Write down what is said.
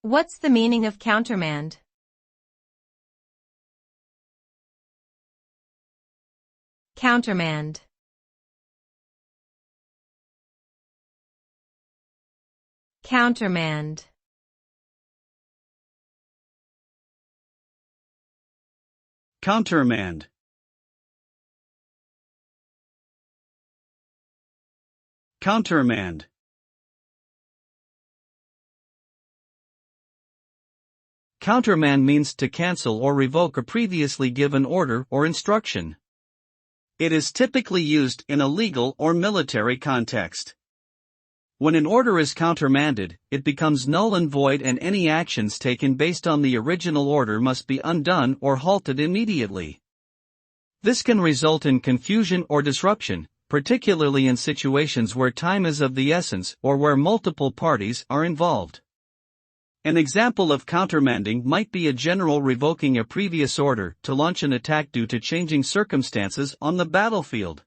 What's the meaning of countermand? Countermand. Countermand. Countermand. Countermand. Countermand means to cancel or revoke a previously given order or instruction. It is typically used in a legal or military context. When an order is countermanded, it becomes null and void, and any actions taken based on the original order must be undone or halted immediately. This can result in confusion or disruption, particularly in situations where time is of the essence or where multiple parties are involved. An example of countermanding might be a general revoking a previous order to launch an attack due to changing circumstances on the battlefield.